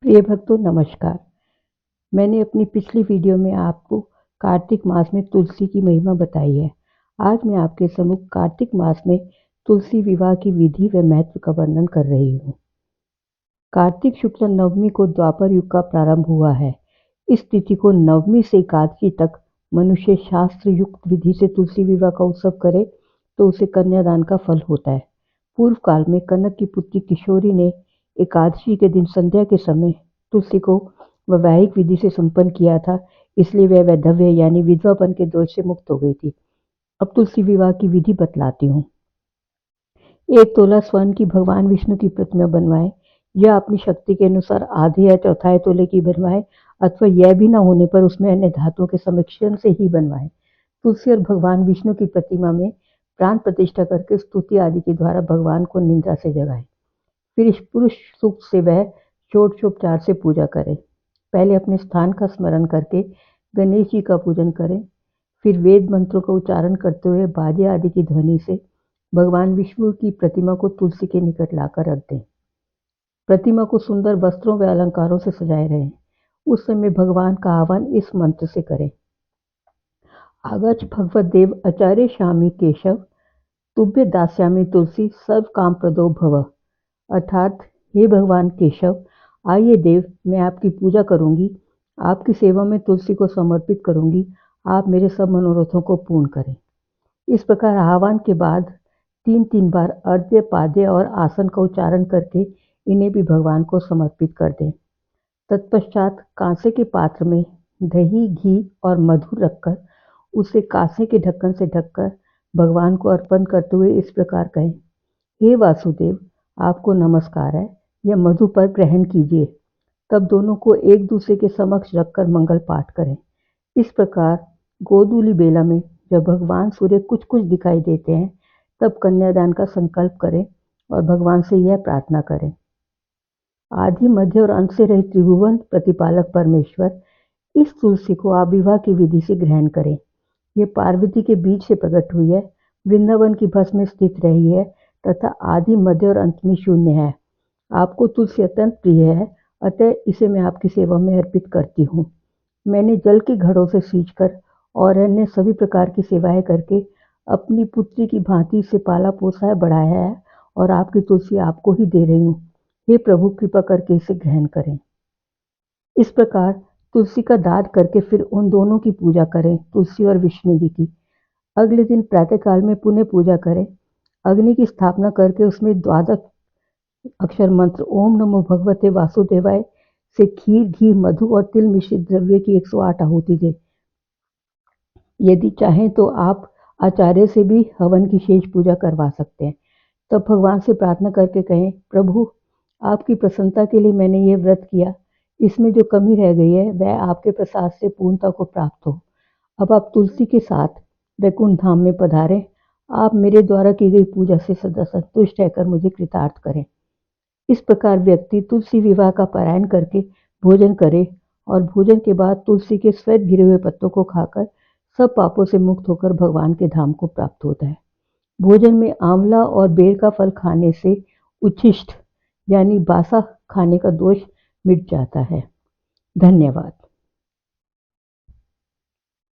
प्रिय भक्तों नमस्कार। मैंने अपनी पिछली वीडियो में आपको कार्तिक मास में तुलसी की महिमा बताई है। आज मैं आपके सम्मुख कार्तिक मास में तुलसी विवाह की विधि व महत्व का वर्णन कर रही हूँ। कार्तिक शुक्ल नवमी को द्वापर युग का प्रारंभ हुआ है। इस तिथि को नवमी से एकादशी तक मनुष्य शास्त्र युक्त विधि से तुलसी विवाह का उत्सव करे तो उसे कन्यादान का फल होता है। पूर्व काल में कनक की पुत्री किशोरी ने एकादशी के दिन संध्या के समय तुलसी को वैवाहिक विधि से संपन्न किया था, इसलिए वह वैधव्य यानी विधवापन के दोष से मुक्त हो गई थी। अब तुलसी विवाह की विधि बतलाती हूँ। 1 तोला स्वर्ण की भगवान विष्णु की प्रतिमा बनवाएं या अपनी शक्ति के अनुसार आधे या चौथाई तोले की बनवाएं, अथवा यह भी न होने पर उसमें अन्य धातुओं के सम्मिश्रण से ही बनवाएं। तुलसी और भगवान विष्णु की प्रतिमा में प्राण प्रतिष्ठा करके स्तुति आदि के द्वारा भगवान को निद्रा से जगाएं। फिर इस पुरुष सूक्त से वह षोडशोपचार से पूजा करें। पहले अपने स्थान का स्मरण करके गणेश जी का पूजन करें। फिर वेद मंत्रों का उच्चारण करते हुए बाजे आदि की ध्वनि से भगवान विष्णु की प्रतिमा को तुलसी के निकट लाकर रख दें। प्रतिमा को सुंदर वस्त्रों व अलंकारों से सजाए रहें। उस समय भगवान का आह्वान इस मंत्र से करें। आगच्छ भगवत देव आचार्य श्यामी केशव तुभ्य दास्यामि तुलसी सर्व काम प्रदो भव। अर्थात हे भगवान केशव, आइए देव, मैं आपकी पूजा करूंगी, आपकी सेवा में तुलसी को समर्पित करूंगी, आप मेरे सब मनोरथों को पूर्ण करें। इस प्रकार आह्वान के बाद 3 बार अर्घ्य पाद्य और आसन का उच्चारण करके इन्हें भी भगवान को समर्पित कर दें। तत्पश्चात कांसे के पात्र में दही, घी और मधु रखकर उसे कांसे के ढक्कन से ढककर भगवान को अर्पण करते हुए इस प्रकार कहें, हे वासुदेव, आपको नमस्कार है, यह मधु पर ग्रहण कीजिए। तब दोनों को एक दूसरे के समक्ष रखकर मंगल पाठ करें। इस प्रकार गोधूली बेला में जब भगवान सूर्य कुछ कुछ दिखाई देते हैं तब कन्यादान का संकल्प करें और भगवान से यह प्रार्थना करें, आदि मध्य और अंत से रहित त्रिभुवन प्रतिपालक परमेश्वर, इस तुलसी को आप विवाह की विधि से ग्रहण करें। ये पार्वती के बीच से प्रकट हुई है, वृंदावन की भस्म में स्थित रही है तथा आदि मध्य और अंत में शून्य है। आपको तुलसी अत्यंत प्रिय है, अतः इसे मैं आपकी सेवा में अर्पित करती हूँ। मैंने जल के घड़ों से सींचकर और अन्य सभी प्रकार की सेवाएं करके अपनी पुत्री की भांति से पाला पोसा है, बढ़ाया है, और आपकी तुलसी आपको ही दे रही हूँ। हे प्रभु, कृपा करके इसे ग्रहण करें। इस प्रकार तुलसी का दान करके फिर उन दोनों की पूजा करें, तुलसी और विष्णु जी की। अगले दिन प्रातःकाल में पुनः पूजा करें। अग्नि की स्थापना करके उसमें 12 अक्षर मंत्र ओम नमो भगवते वासुदेवाय से खीर, घी, मधु और तिल मिश्रित द्रव्य की 108 आहुति दें। यदि चाहें तो आप आचार्य से भी हवन की शेष पूजा करवा सकते हैं। तब भगवान से प्रार्थना करके कहें, प्रभु, आपकी प्रसन्नता के लिए मैंने ये व्रत किया, इसमें जो कमी रह गई है वह आपके प्रसाद से पूर्णता को प्राप्त हो। अब आप तुलसी के साथ वैकुंठ धाम में पधारें। आप मेरे द्वारा की गई पूजा से सदा संतुष्ट रहकर मुझे कृतार्थ करें। इस प्रकार व्यक्ति तुलसी विवाह का पारायण करके भोजन करे और भोजन के बाद तुलसी के श्वेत गिरे हुए पत्तों को खाकर सब पापों से मुक्त होकर भगवान के धाम को प्राप्त होता है। भोजन में आंवला और बेर का फल खाने से उच्छिष्ट यानी बासा खाने का दोष मिट जाता है। धन्यवाद।